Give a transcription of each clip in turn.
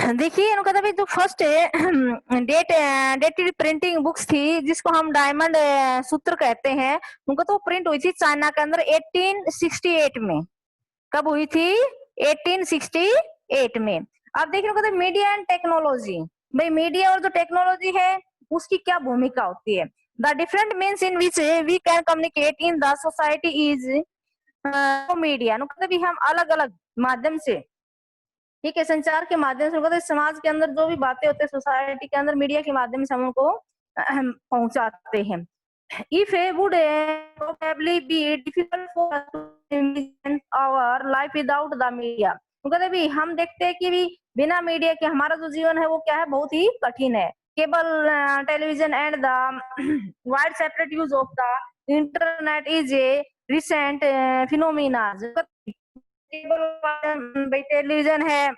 देखिए इनका तो जो फर्स्ट डेटेड प्रिंटिंग बुक्स थी जिसको हम डायमंड सूत्र कहते हैं, उनको तो प्रिंट हुई थी चाइना के अंदर 1868 में। कब हुई थी? 1868 में। अब देखिए मीडिया एंड टेक्नोलॉजी, भाई मीडिया और जो टेक्नोलॉजी है उसकी क्या भूमिका होती है। The different means in which we can communicate in the society is media, मतलब हम अलग अलग माध्यम से, ठीक है, संचार के माध्यम से मतलब समाज के अंदर जो भी बातें होते हैं सोसाइटी के अंदर मीडिया के माध्यम से हम उनको पहुंचाते हैं। If a would probably be difficult for us to imagine our life without the media, तो कहते भी हम देखते हैं कि भी बिना मीडिया के हमारा जो जीवन है वो क्या है, बहुत ही कठिन है। Cable television and the wide separate use of the internet is a recent phenomena. Cable television है,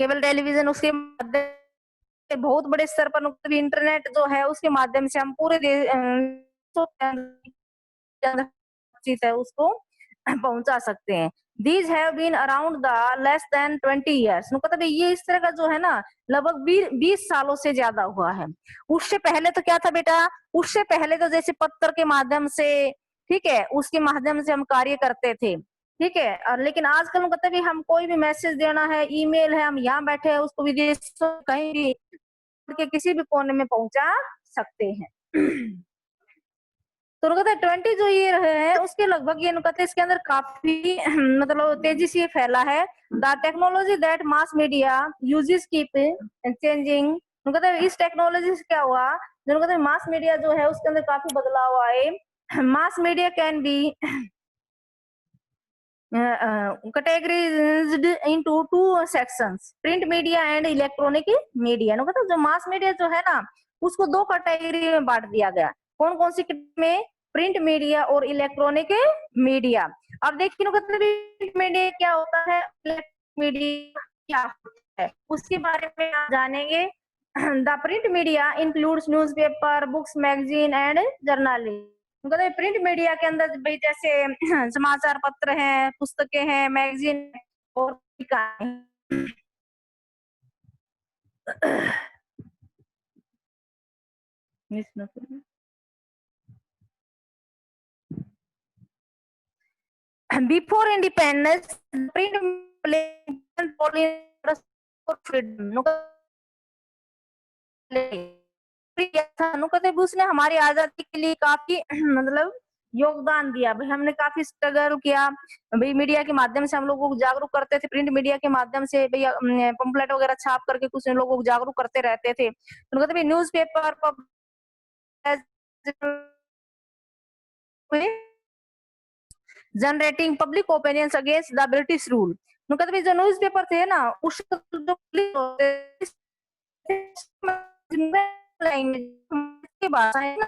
केबल टेलीविजन उसके माध्यम बहुत बड़े स्तर पर इंटरनेट जो है उसके माध्यम से हम पूरे चीज है उसको पहुंचा सकते हैं। These have been around the less than 20 years, मतलब ये इस तरह का जो है ना लगभग 20 सालों से ज्यादा हुआ है। उससे पहले तो क्या था बेटा, उससे पहले तो जैसे पत्र के माध्यम से, ठीक है, उसके माध्यम से हम कार्य करते थे, ठीक है। और लेकिन आजकल मतलब हम कोई भी मैसेज देना है, ईमेल है, हम यहाँ बैठे हैं उसको विदेश कहीं भी के किसी भी कोने में पहुंचा सकते हैं। तो 20 जो ये है उसके लगभग ये इसके अंदर काफी मतलब तेजी से फैला है। The technology that mass media uses keep changing, इस टेक्नोलॉजी से क्या हुआ, जो मास मीडिया जो है उसके अंदर काफी बदलाव आए। Mass media can be categorized into two sections, print media and electronic media। मतलब जो मास मीडिया जो है ना उसको दो कैटेगरी में बांट दिया गया। कौन कौन सी में? प्रिंट मीडिया और इलेक्ट्रॉनिक मीडिया। अब देखिए प्रिंट मीडिया क्या होता है, इलेक्ट्रॉनिक मीडिया क्या होता है, उसके बारे में आप जानेंगे। The print media includes newspaper, books, magazine and journalism. मतलब प्रिंट मीडिया के अंदर भाई जैसे समाचार पत्र हैं, पुस्तकें हैं, मैगजीन और बिफोर इंडिपेंडेंस प्रिंट उसने हमारी आजादी के लिए काफी मतलब योगदान दिया। भाई हमने काफी स्ट्रगल किया, भाई मीडिया के माध्यम से हम लोगों को जागरूक करते थे, प्रिंट मीडिया के माध्यम से भैया पंपलेट वगैरह छाप करके कुछ लोगों को जागरूक करते रहते थे। तो कहते news paper generating public opinions against the British rule. कहते जो न्यूज पेपर थे ना उस भाषा है ना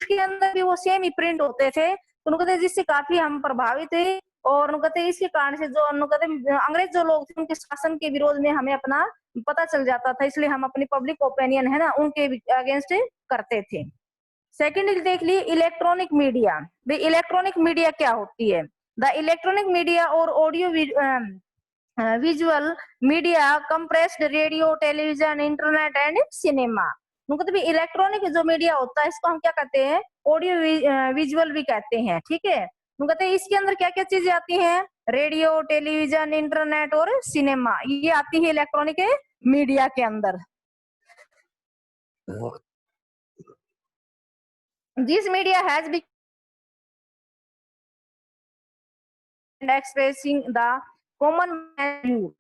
उसके अंदर भी वो सेम ही प्रिंट होते थे। तो कहते जिससे काफी हम प्रभावित थे और कहते इसके कारण से जो कहते अंग्रेज जो लोग थे उनके शासन के विरोध में हमें अपना पता चल जाता था, इसलिए हम अपनी पब्लिक ओपिनियन है ना उनके अगेंस्ट करते थे। सेकेंड देख ली इलेक्ट्रॉनिक मीडिया। भाई इलेक्ट्रॉनिक मीडिया क्या होती है? द इलेक्ट्रॉनिक मीडिया और audio visual media compressed radio, television, internet and cinema. मतलब इलेक्ट्रॉनिक जो मीडिया होता है इसको हम क्या कहते हैं, ऑडियो विजुअल भी कहते हैं, ठीक है। कहते हैं इसके अंदर क्या क्या चीजें आती हैं, रेडियो, टेलीविजन, इंटरनेट और सिनेमा, ये आती है इलेक्ट्रॉनिक मीडिया के अंदर। This media has been expressing the common man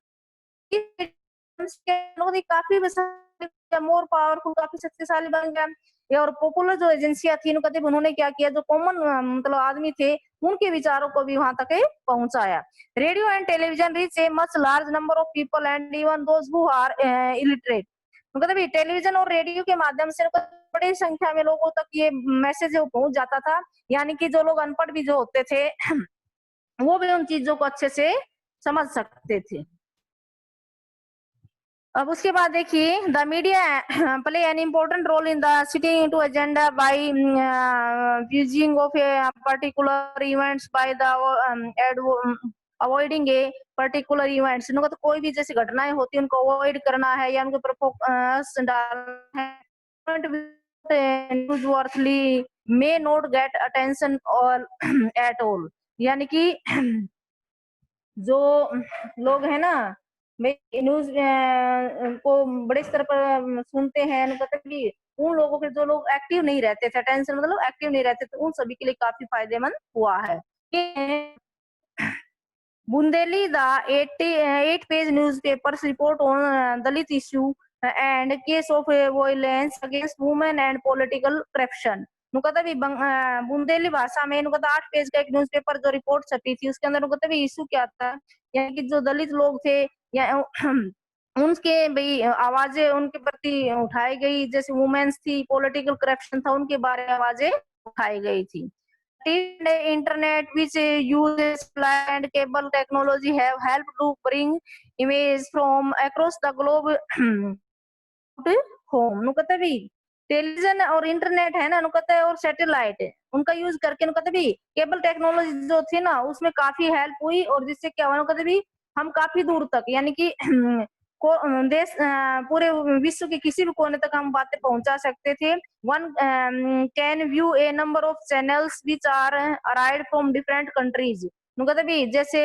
काफी मोर पावरफुल, काफी शक्तिशाली बन गया। ये और पॉपुलर जो एजेंसियां थी उन्होंने क्या किया, जो कॉमन मतलब आदमी थे उनके विचारों को भी वहां तक पहुंचाया। Radio and television reach a much large number of people and even those who are illiterate. मतलब टेलीविजन और रेडियो के माध्यम से बड़ी संख्या में लोगों तक ये मैसेज पहुंच जाता था, यानी कि जो लोग अनपढ़ भी जो होते थे वो भी उन चीजों को अच्छे से समझ सकते थे। अब उसके बाद देखिए the media play an important role in the setting to agenda by viewing of a particular events by the avoiding a particular events, उनको तो कोई भी जैसी घटनाएं होती है उनको अवॉइड करना है या उनके ऊपर फोकस डालना है। News worthily may not get attention और एट ऑल, यानी कि जो लोग है ना न्यूज को बड़े स्तर पर सुनते हैं, तभी उन लोगों के जो लोग एक्टिव नहीं रहते थे, टेंशन मतलब एक्टिव नहीं रहते थे, उन सभी के लिए काफी फायदेमंद हुआ है। Bundeli the 8 page newspapers report on Dalit issue and case of violence against women and political corruption। भी बुंदेली भाषा में 8 पेज का एक न्यूज़पेपर जो रिपोर्ट छपी थी, उसके अंदर भी इशू क्या था, यानी कि जो दलित लोग थे या उनके भाई आवाजें उनके प्रति उठाई गई, जैसे वुमेन्स थी, पॉलिटिकल करप्शन था, उनके बारे में आवाजें उठाई गई थी। Internet which uses satellite and cable technology have helped to bring images from across the globe home। नु कहते भी टेलीविजन और इंटरनेट है ना, नु कहते है, और सैटेलाइट उनका यूज करके नु कहते भी केबल टेक्नोलॉजी जो थी ना उसमें काफी हेल्प हुई, और जिससे क्या हुआ नु कहते भी हम काफी दूर तक यानी कि को देश पूरे विश्व के किसी भी कोने तक हम बातें पहुंचा सकते थे। One can view a number of channels which are arrived from different countries. भी जैसे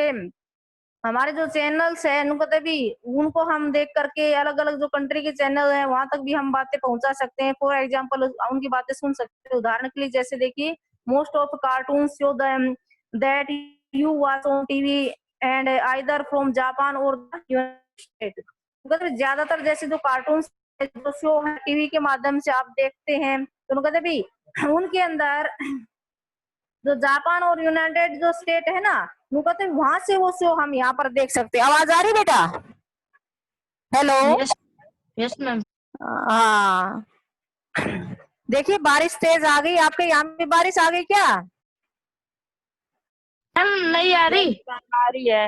हमारे जो चैनल्स है भी उनको हम देख करके अलग अलग जो कंट्री के चैनल है वहां तक भी हम बातें पहुंचा सकते हैं। फॉर एग्जांपल उनकी बातें सुन सकते हैं। उदाहरण के लिए जैसे देखिए most of cartoon show that you watch on TV and either from Japan और यूनाइटेड स्टेट। ज्यादातर जैसे जो कार्टून जो शो है टीवी के माध्यम से आप देखते हैं, तो भी उनके अंदर जो जापान और यूनाइटेड जो स्टेट है ना, वो कहते हैं वहां से वो शो हम यहाँ पर देख सकते हैं। आवाज आ रही बेटा? हेलो। Yes ma'am. हाँ देखिए बारिश तेज आ गई, आपके यहाँ भी बारिश आ गई क्या? मैम नहीं आ रही। आ रही है,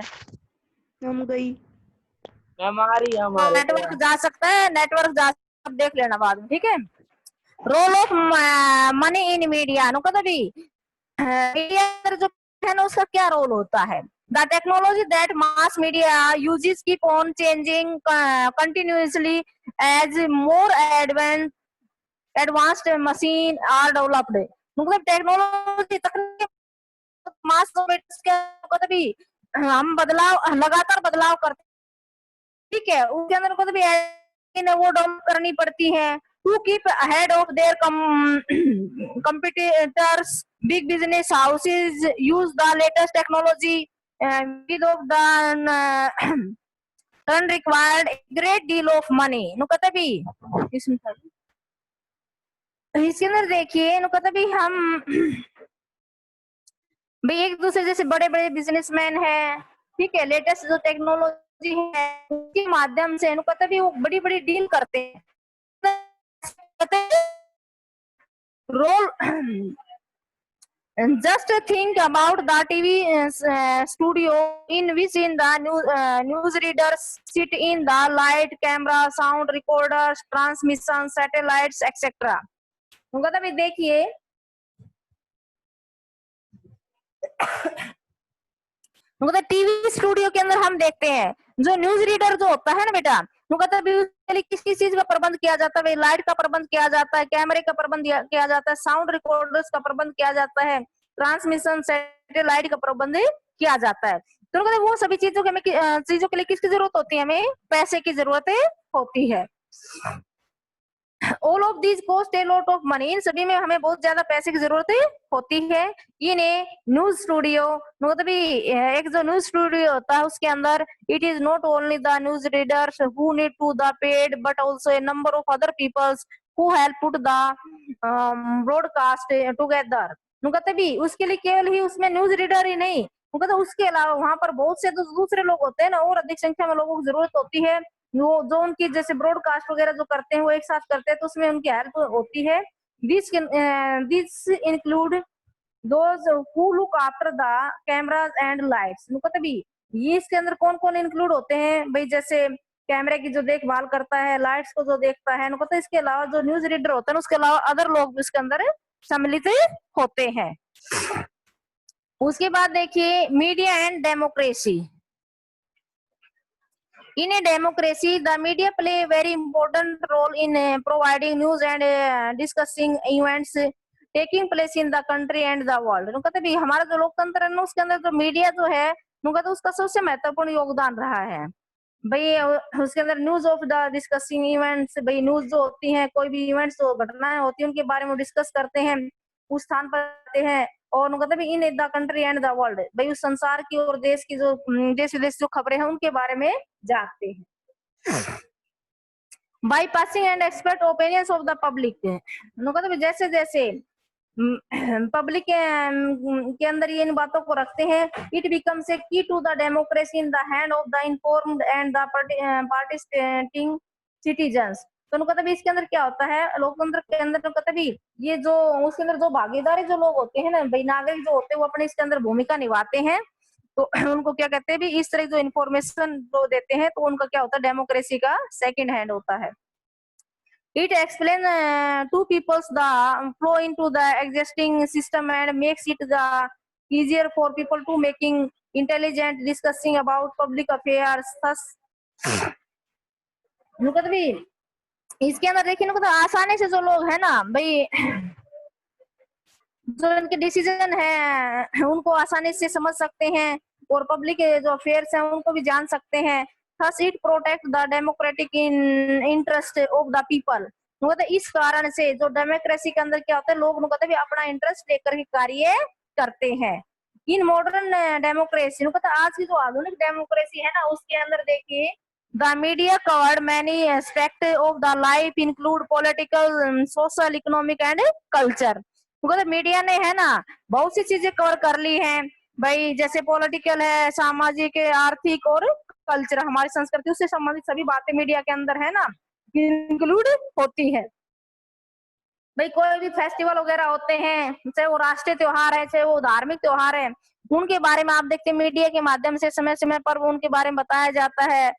हम गई हमारी हमारे नेटवर्क जा सकता है, नेटवर्क जा सकता है, देख लेना बाद में, ठीक है। Role of money in media, no कहते भी मीडिया जो है ना उसका क्या रोल होता है। The technology that mass media uses keep on changing continuously as more advanced machine are developed। मतलब टेक्नोलॉजी तकनीक मास मतलब भी हम बदलाव लगातार बदलाव करते, ठीक है। उसके अंदर को भी वो डेवलप करनी पड़ती है to keep ahead of their competitors। Big business houses use the latest technology with of the turn required a great deal of money। नु कहते भी इसके अंदर देखिए नु कहते भी हम भाई एक दूसरे जैसे बड़े बड़े बिजनेसमैन है, ठीक है, लेटेस्ट जो टेक्नोलॉजी है उसके माध्यम से नु कहते भी वो बड़ी बड़ी डील करते हैं। Role just think about the TV studio in which in the news readers sit in the light, camera, sound recorders, transmission, satellites, etc। उनका भी देखिए टीवी स्टूडियो के अंदर हम देखते हैं जो न्यूज रीडर जो होता है ना बेटा, उसके लिए किस किस चीज का प्रबंध किया जाता है। लाइट का प्रबंध किया जाता है, कैमरे का प्रबंध किया जाता है, साउंड रिकॉर्डर्स का प्रबंध किया जाता है, ट्रांसमिशन सैटेलाइट का प्रबंध किया जाता है। तो वो सभी चीजों के हमें चीजों के लिए किसकी जरूरत होती है? हमें पैसे की जरूरत होती है। All of these cost a lot of money, इन सभी में हमें बहुत ज्यादा पैसे की जरूरत होती है। इन ए न्यूज स्टूडियो मतलब एक जो न्यूज स्टूडियो होता है उसके अंदर it is not only the news readers who need to the paid but also a number of other peoples who help put the broadcast together. कहते भी उसके लिए केवल ही उसमें न्यूज रीडर ही नहीं, कहते उसके अलावा वहां पर बहुत से दूसरे लोग होते हैं ना, और अधिक संख्या में लोगों की जरूरत होती है वो जो उनकी जैसे ब्रॉडकास्ट वगैरह जो करते हैं वो एक साथ करते हैं, तो उसमें उनकी हेल्प होती है। This include those who look after the cameras and lights. कहते भी ये इसके अंदर कौन कौन इंक्लूड होते हैं भाई, जैसे कैमरे की जो देखभाल करता है, लाइट्स को जो देखता है, कहते इसके अलावा जो न्यूज रीडर होता है उसके अलावा अदर लोग भी इसके अंदर सम्मिलित होते हैं। उसके बाद देखिए media and democracy. In a democracy, the media play a very important role in providing news and discussing events taking place in the country and the world। कहते भी हमारा जो लोकतंत्र है ना उसके अंदर जो मीडिया जो है कहते उसका सबसे महत्वपूर्ण योगदान रहा है भाई। उसके अंदर news of the discussing events, भाई न्यूज जो होती है कोई भी इवेंट्स जो घटनाएं होती है उनके बारे में डिस्कस करते हैं, उस स्थान पर आते हैं और कहते हैं in the country and the world, भाई उस संसार की और देश की जो देश विदेश जो खबरें हैं उनके बारे में जानते हैं। By passing and expert opinions of the public, कहते हैं जैसे जैसे पब्लिक के अंदर ये इन बातों को रखते हैं, it becomes a key to the democracy in the hand of the informed and the participating citizens. तो कहते भी इसके अंदर क्या होता है लोकतंत्र के अंदर, तो कहते भी ये जो उसके अंदर जो भागीदारी जो लोग होते हैं ना भाई नागरिक जो होते हैं वो अपने इसके अंदर भूमिका निभाते हैं, तो उनको क्या कहते हैं भी इस तरह जो इन्फॉर्मेशन जो देते हैं तो उनका क्या होता है डेमोक्रेसी का सेकंड हैंड होता है। It explains to peoples the flow into the existing system and makes it the easier for people to making intelligent discussing about public affairs। Thus, कहते भी इसके अंदर देखिए तो आसानी से जो लोग है ना भाई जो इनके डिसीजन है उनको आसानी से समझ सकते हैं और पब्लिक के जो अफेयर्स हैं उनको भी जान सकते हैं। Thus, it protect the democratic interest of the people। कहते इस कारण से जो डेमोक्रेसी के अंदर क्या होता है लोग कहते हैं अपना इंटरेस्ट लेकर के कार्य करते हैं। इन मॉडर्न डेमोक्रेसी कहते आज की जो आधुनिक डेमोक्रेसी है ना उसके अंदर देखिए the media covered many aspect of the life include political social economic and culture. कहते मीडिया ने है ना बहुत सी चीजें कवर कर ली हैं भाई, जैसे पॉलिटिकल है, सामाजिक, आर्थिक और कल्चर, हमारी संस्कृति उससे संबंधित सभी बातें मीडिया के अंदर है ना इंक्लूड होती है। भाई कोई भी फेस्टिवल वगैरह होते हैं चाहे वो राष्ट्रीय त्योहार है चाहे वो धार्मिक त्योहार है उनके बारे में आप देखते हैं मीडिया के माध्यम से समय समय पर उनके बारे में बताया जाता है।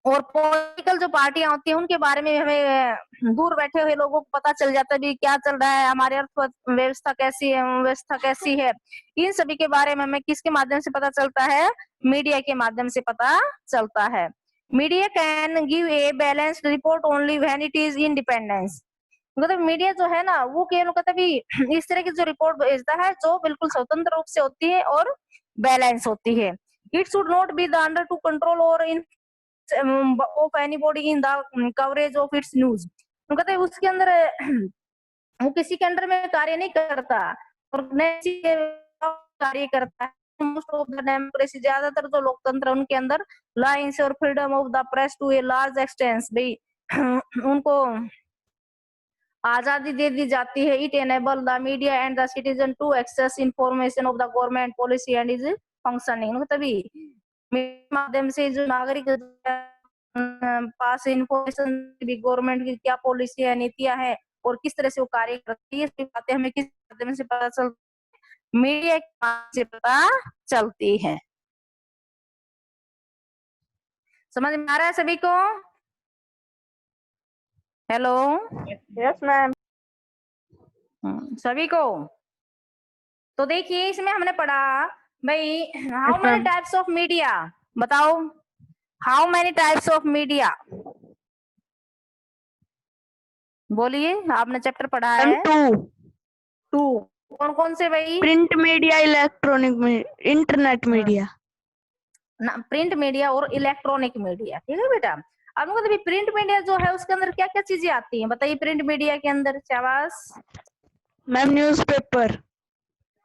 और पॉलिटिकल जो पार्टियां होती है उनके बारे में हमें दूर बैठे हुए लोगों को पता चल जाता है भी क्या चल रहा है, हमारी अर्थव्यवस्था कैसी है, इन सभी के बारे में हमें किसके माध्यम से पता चलता है, मीडिया के माध्यम से पता चलता है। Media can give a balanced report only when it is independence. मतलब मीडिया जो है ना वो केवल कहता भी इस तरह की जो रिपोर्ट भेजता है जो बिल्कुल स्वतंत्र रूप से होती है और बैलेंस होती है। It should not be the under to control और इन of anybody in the coverage of its news। तो कहते हैं उसके अंदर वो किसी के अंडर में कार्य नहीं करता और कार्य करता है। मोस्ट ऑफ द डेमोक्रेसी ज्यादातर जो लोकतंत्र उनके अंदर लाइंस और freedom of the press to a large extents, भाई उनको आजादी दे दी जाती है। It enable the media and the citizen to access information of the government policy and is functioning. तभी माध्यम से जो नागरिक पास इंफॉर्मेशन भी गवर्नमेंट की क्या पॉलिसी है, नीतियां है और किस तरह से वो कार्य करती है, ये बातें हमें किस माध्यम से पता चलती है, मीडिया के माध्यम से पता चलती है। समझ में आ रहा है सभी को? Hello, yes ma'am. सभी को। तो देखिए इसमें हमने पढ़ा भाई how many types of media, बताओ how many types of media, बोलिए आपने चैप्टर पढ़ा है टू। कौन कौन से भाई? Print media, electronic media, internet media ना, प्रिंट मीडिया और इलेक्ट्रॉनिक मीडिया। ठीक है बेटा। अब मतलब प्रिंट मीडिया जो है उसके अंदर क्या क्या चीजें आती हैं बताइए प्रिंट मीडिया के अंदर? शाबाश मैम।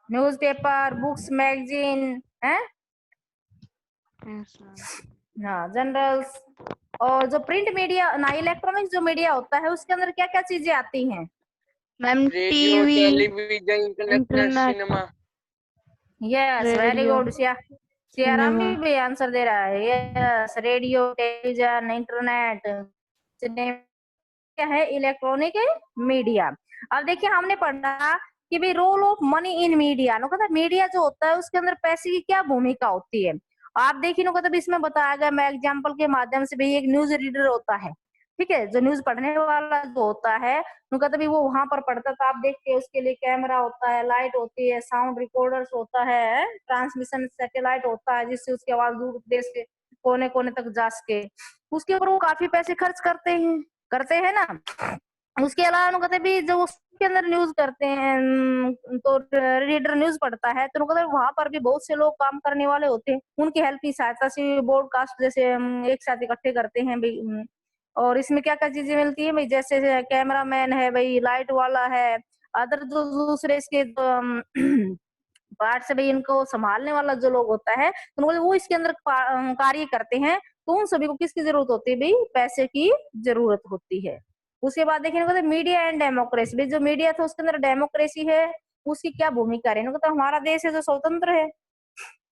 न्यूज़पेपर, बुक्स, मैगजीन है हाँ, जर्नल्स। और जो प्रिंट मीडिया ना इलेक्ट्रॉनिक जो मीडिया होता है उसके अंदर क्या क्या चीजें आती हैं ma'am? Radio, TV, television, internet, cinema. Yes very good. Siyaram भी आंसर दे रहा है। यस, रेडियो, टेलीविजन, इंटरनेट, क्या है इलेक्ट्रॉनिक मीडिया। अब देखिए हमने पढ़ा कि भाई role of money in media. Media जो होता है उसके अंदर पैसे की क्या भूमिका होती है। आप देखिए इसमें बताया गया, मैं एग्जांपल के माध्यम से, भाई एक न्यूज रीडर होता है ठीक है, जो न्यूज पढ़ने वाला जो होता है उनका तभी वो वहां पर पढ़ता था। आप देखते हैं उसके लिए कैमरा होता है, लाइट होती है, साउंड रिकॉर्डर्स होता है, ट्रांसमिशन सैटेलाइट होता है जिससे उसकी आवाज दूर देश के कोने कोने तक जा सके। उसके ऊपर वो काफी पैसे खर्च करते हैं ना। उसके अलावा उनको भी जो उसके अंदर न्यूज करते हैं तो रीडर न्यूज पढ़ता है तो उनको वहां पर भी बहुत से लोग काम करने वाले होते हैं, उनकी हेल्प की सहायता से ब्रॉडकास्ट जैसे एक साथ इकट्ठे करते हैं भाई। और इसमें क्या क्या चीजें मिलती है भाई, जैसे कैमरा मैन है भाई, लाइट वाला है, अदर जो दूसरे इसके पार्ट से भाई इनको संभालने वाला जो लोग होता है तो वो इसके अंदर कार्य करते हैं। तो उन सभी को किसकी जरूरत होती है भाई, पैसे की जरूरत होती है। उसके बाद देखिए मीडिया एंड डेमोक्रेसी, भाई जो मीडिया था उसके अंदर डेमोक्रेसी है, उसकी क्या भूमिका है। तो हमारा देश है जो स्वतंत्र है,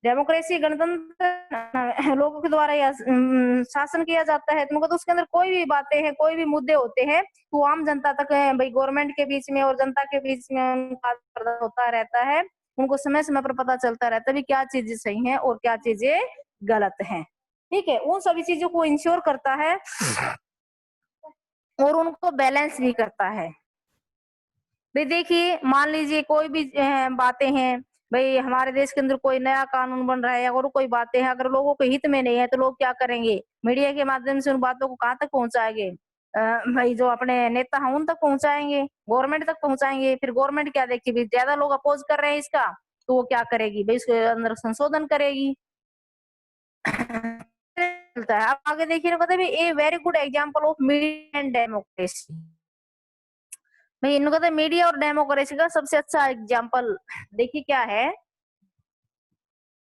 डेमोक्रेसी गणतंत्र लोगों के द्वारा या शासन किया जाता है। तो उसके अंदर कोई भी बातें हैं, कोई भी मुद्दे होते हैं तो आम जनता तक भाई गवर्नमेंट के बीच में और जनता के बीच में उनका होता रहता है, उनको समय समय पर पता चलता रहता है भी क्या चीजें सही हैं और क्या चीजें गलत हैं। ठीक है, उन सभी चीजों को इंश्योर करता है और उनको बैलेंस भी करता है। भाई देखिए मान लीजिए कोई भी बातें हैं भाई, हमारे देश के अंदर कोई नया कानून बन रहा है और कोई बातें हैं अगर लोगों के हित में नहीं है तो लोग क्या करेंगे, मीडिया के माध्यम से उन बातों को कहाँ तक पहुंचाएंगे, भाई जो अपने नेता हैं उन तक पहुंचाएंगे, गवर्नमेंट तक पहुंचाएंगे। फिर गवर्नमेंट क्या देखी भाई ज्यादा लोग अपोज कर रहे हैं इसका तो वो क्या करेगी भाई, इसके अंदर संशोधन करेगी। चलता है। अब आगे देखिए ना, मतलब ए very good example of media and democracy. भाई इनको कहते हैं मीडिया और डेमोक्रेसी का सबसे अच्छा एग्जांपल देखिए क्या है।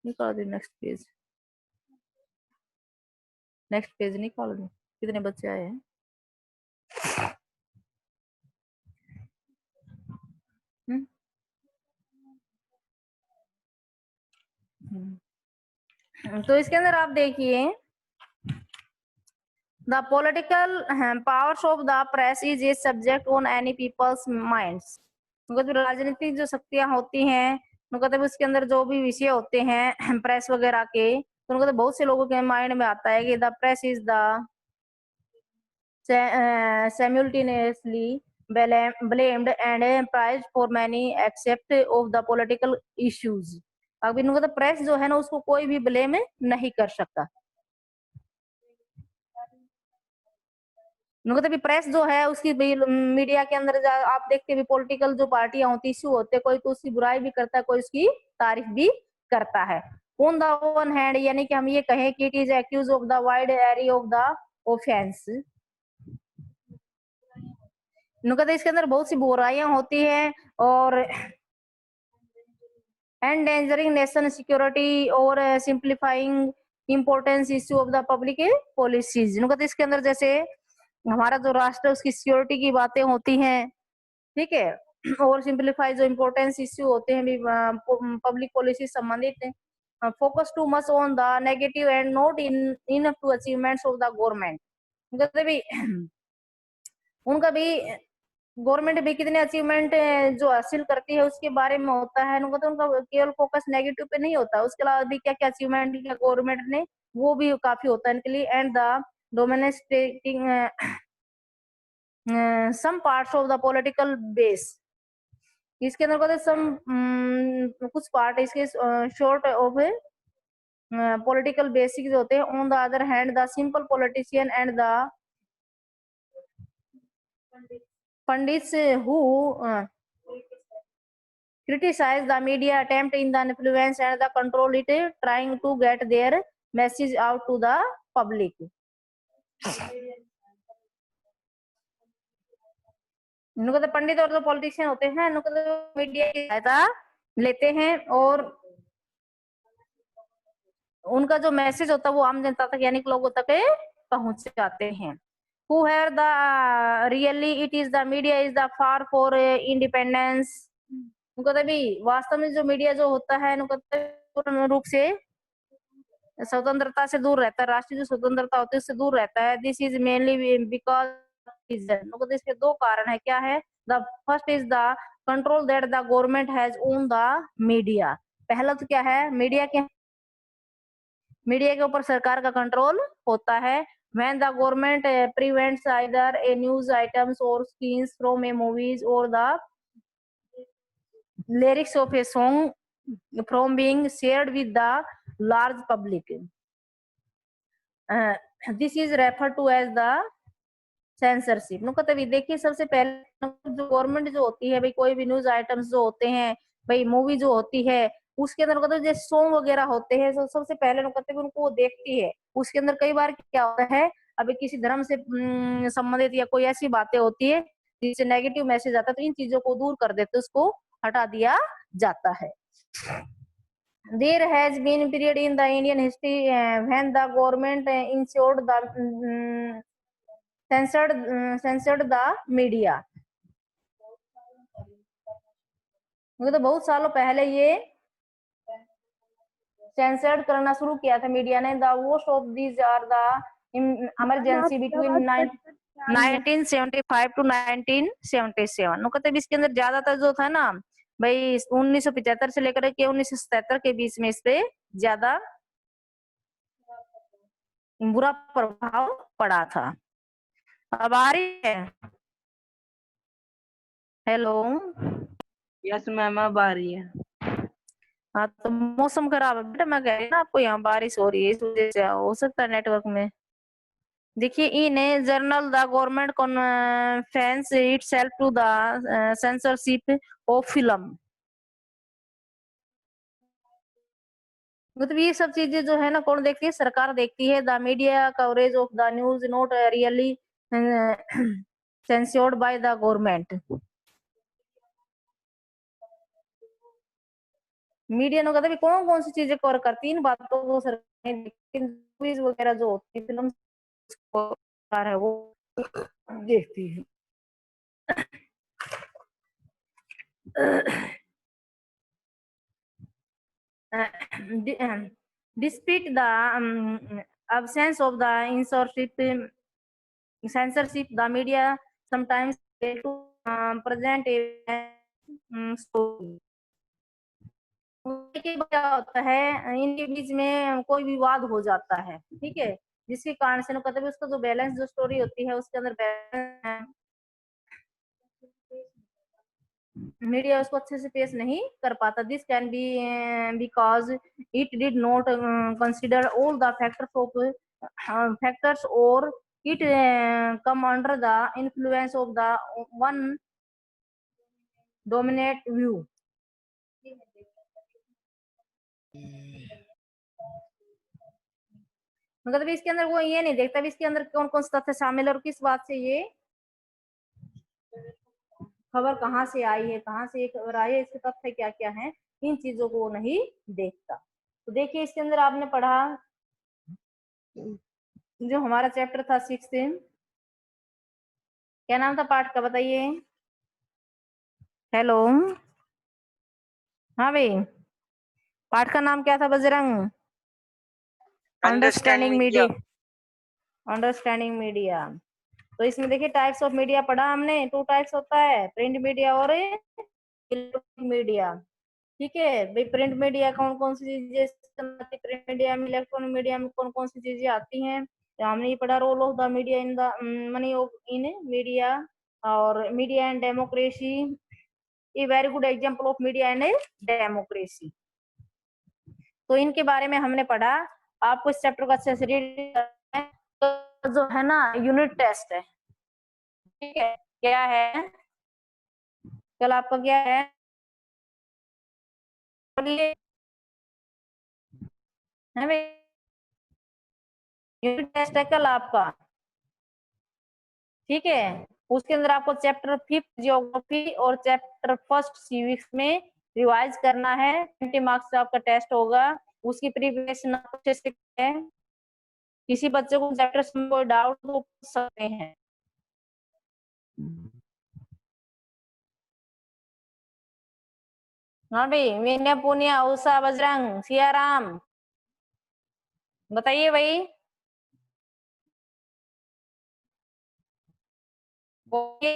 निकाल दे नेक्स्ट पेज, नेक्स्ट पेज निकाल दे, कितने बच्चे आए हैं। तो इसके अंदर आप देखिए the political powers of the press is a subject on any peoples minds. राजनीतिक जो शक्तियां होती हैं उनको उसके अंदर जो भी विषय होते हैं प्रेस वगैरह के तो उनको बहुत से लोगों के माइंड में आता है कि the press is the simultaneously blamed and prized for many aspects of the political issues। अब इनको तो प्रेस जो है ना उसको कोई भी ब्लेम नहीं कर सकता। इनको तो भी प्रेस जो है उसकी मीडिया के अंदर आप देखते भी पॉलिटिकल जो पार्टियां होती इश्यू होते कोई तो उसकी बुराई भी करता है, कोई उसकी तारीफ भी करता है। ऑन द वन हैंड यानी कि हम ये कहें कि it is accuse of the wide area of the offence. कहते इसके अंदर बहुत सी बुराइयां होती है और एंडेंजरिंग नेशन सिक्योरिटी और simplifying importance issue of the public policies. कहते इसके अंदर जैसे हमारा जो राष्ट्र है उसकी सिक्योरिटी की बातें होती हैं, ठीक है, और सिंप्लीफाई जो इम्पोर्टेंस इश्यू होते हैं भी पब्लिक पॉलिसी संबंधित focus too much on the negative and not in to achievements of the government. कहते भी उनका भी गवर्नमेंट भी कितने अचीवमेंट जो हासिल करती है उसके बारे में होता है। तो उनका केवल फोकस नेगेटिव पे नहीं होता, उसके अलावा भी क्या क्या अचीवमेंट किया गवर्नमेंट ने वो भी काफी होता है इनके लिए। And the dominating some parts of the political base, इसके अंदर कहते सम कुछ पार्ट इसके शॉर्ट ऑफ पॉलिटिकल बेसिक्स होते हैं। On the other hand the simple politician and the pandits who criticize the media attempt in the influence and the control it, trying to get their message out to the public। इनको तो पंडित और जो politician होते हैं इनको तो media की सहायता लेते हैं और उनका जो मैसेज होता है वो आम जनता तक यानी कि लोगों तक पहुंच जाते हैं। Who have the really it is the media is the far for independence। उनको तभी वास्तव में जो मीडिया जो होता है उनको पूर्ण रूप से स्वतंत्रता से दूर रहता है, राष्ट्रीय जो स्वतंत्रता होती है उससे दूर रहता है। This is mainly because reason, इसके दो कारण है। क्या है? The first is the control that the government has own the media. पहला तो क्या है, मीडिया के ऊपर सरकार का कंट्रोल होता है। when the government prevents either a news items or scenes from a movies or the lyrics of a song from being shared with the large public. This is referred to as the censorship. नु कहते देखिए सबसे पहले जो government जो होती है भाई, कोई भी न्यूज आइटम्स जो होते हैं भाई, मूवी जो होती है उसके अंदर कहते जैसे सॉन्ग वगैरह होते हैं, तो सबसे पहले कहते उनको वो देखती है। उसके अंदर कई बार क्या होता है, अभी किसी धर्म से संबंधित या कोई ऐसी बातें होती है जिससे नेगेटिव मैसेज आता है, तो इन चीजों को दूर कर देते, उसको हटा दिया जाता है। There has been a period in the Indian history when the government ensured the censored the media। मुझे तो बहुत सालों पहले ये सेंसर्ड करना शुरू किया था मीडिया ने। The most of these are the emergency between 1975 to 1977। No कहते इसके अंदर ज्यादातर जो था ना भाई 1975 से लेकर के 1977 के बीच में इस पे ज्यादा बुरा प्रभाव पड़ा था। अब आ रही है? हेलो, यस मैम अब आ रही है। हाँ तो मौसम खराब है बेटा, मैं कह रही ना आपको यहाँ बारिश हो रही है, इस वजह से हो सकता है नेटवर्क में। देखिए in a journal the government confines itself to the censorship of film. मतलब ये सब चीजें जो है ना कौन देखती है? सरकार देखती है। The media coverage of the news not really censored by the government. Media ने कहता है कौन कौन सी चीजें कवर करती है, इन बातों को सरकार मूवीज वगैरह जो होती है, फिल्म है वो देखती है। Despite the absence of the censorship, the media sometimes fail to present a story। क्या होता है, इनके बीच में कोई विवाद हो जाता है, ठीक है, जिसके कारण से कहते हैं उसका जो बैलेंस जो स्टोरी होती है उसके अंदर बैलेंस मीडिया उसको अच्छे से पेश नहीं कर पाता। This can be because it did not consider all the factors और it come under the influence of the one dominate view. मतलब इसके अंदर वो ये नहीं देखता इसके अंदर कौन कौन सा तथ्य शामिल है और किस बात से ये खबर कहाँ से आई है, कहाँ से ये खबर आई है, इसके तथ्य क्या क्या है, इन चीजों को वो नहीं देखता। तो देखिए इसके अंदर आपने पढ़ा जो हमारा चैप्टर था 6, क्या नाम था पाठ का बताइए? हेलो, हाँ भाई, पाठ का नाम क्या था Bajrang? Understanding media. Understanding media. तो इसमें देखिए टाइप्स ऑफ मीडिया पढ़ा हमने। 2 टाइप्स होता है, प्रिंट मीडिया और इलेक्ट्रॉनिक मीडिया। ठीक है भाई, प्रिंट मीडिया कौन कौन सी चीजें, प्रिंट मीडिया में इलेक्ट्रॉनिक मीडिया में कौन कौन सी चीजें आती हैं, तो हमने ये पढ़ा role of the media in the money of in media और media and democracy. A very good example of media and democracy. तो इनके बारे में हमने पढ़ा। आपको इस चैप्टर को अच्छे से रीड करना है। तो जो है ना यूनिट टेस्ट है, ठीक है, क्या है कल आपका, क्या है बोलिए? है भाई, यूनिट टेस्ट है कल आपका, ठीक है। उसके अंदर आपको चैप्टर 5 जियोग्राफी और चैप्टर 1 सिविक्स में रिवाइज करना है। 20 मार्क्स का आपका टेस्ट होगा, उसकी प्रिपरेशन अच्छे से करें। किसी बच्चे को चैप्टर में कोई डाउट तो पूछ सकते हैं। हाँ भाई, मीना पुनिया उषा बजरंग सियाराम, बताइए भाई। ओके।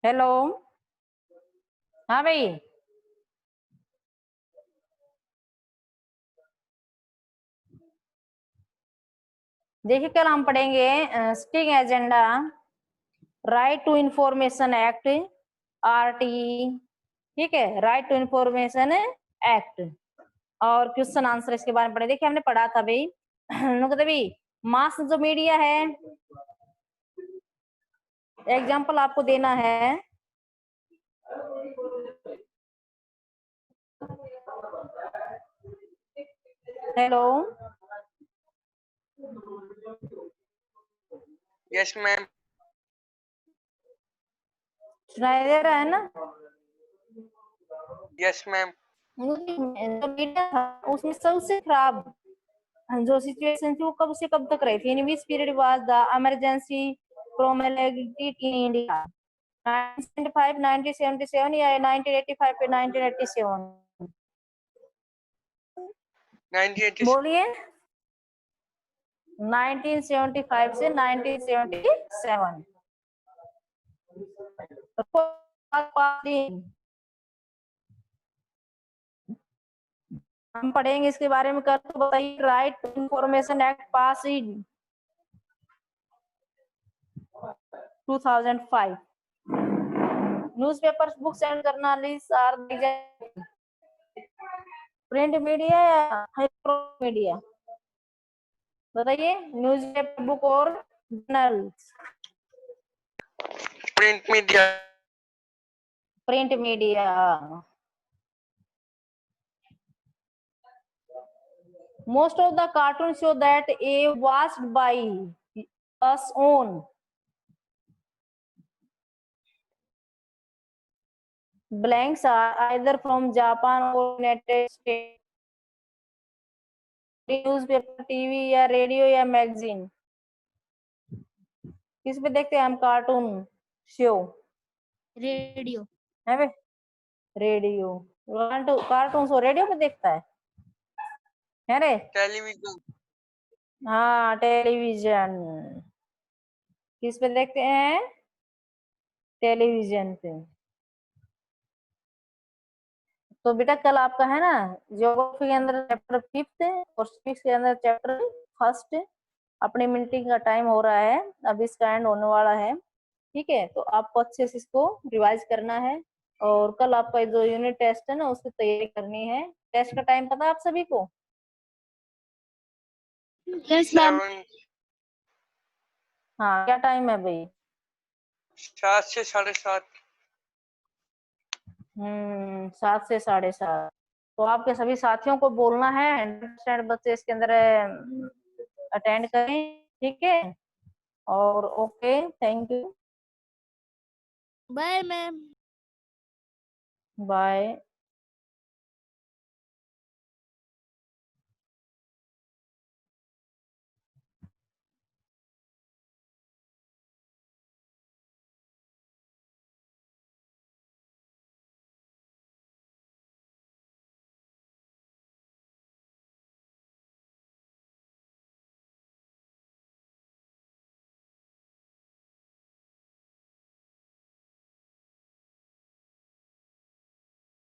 हेलो, हाँ भाई, देखिए कल हम पढ़ेंगे sitting agenda, right to information act, RT, ठीक है, राइट टू इंफॉर्मेशन एक्ट, और क्वेश्चन आंसर इसके बारे में पढ़े। देखिए हमने पढ़ा था भाई भाई मास जो मीडिया है, एग्जाम्पल आपको देना है, हेलो, यस मैम। सुनाई दे रहा है ना? Yes ma'am. जो मीडिया था उसमें सबसे खराब जो सिचुएशन थी वो कब से कब तक रही थी, in which period was the emergency promulgated in India, 1975, 1977 या 1985 पे 1987? 1980 बोलिए। 1975 से 1977। हम पढ़ेंगे इसके बारे में कल, तो बताइए right to information act pass in 2005। Newspapers, books and journalist are print media या इलेक्ट्रॉनिक मीडिया? बताइए, न्यूज़पेपर, बुक और journals? Print media. Print media. Most of the cartoons show that a watched by us own blanks are either from Japan or United States. Newspaper, TV या radio या magazine, किस पे देखते हैं हम cartoon show? Radio. है वे? Radio. Cartoon show radio पे देखता है रे? टेलीविजन। हाँ, टेलीविजन। किस पे देखते हैं? टेलीविजन पे। तो बेटा कल आपका है ना ज्योग्राफी के अंदर चैप्टर 5th और सिविक्स के अंदर चैप्टर 1st। अपनी मीटिंग का टाइम हो रहा है, अब इसका एंड होने वाला है, ठीक है? तो आपको अच्छे से इसको रिवाइज करना है, और कल आपका जो यूनिट टेस्ट है ना उसकी तैयारी करनी है। टेस्ट का टाइम पता है आप सभी को? Yes ma'am. 7 हाँ, क्या टाइम है भाई? 7 से 7:30। 7 से 7:30। तो आपके सभी साथियों को बोलना है 100% बच्चे इसके अंदर अटेंड करें, ठीक है? और okay, thank you, bye ma'am. Bye.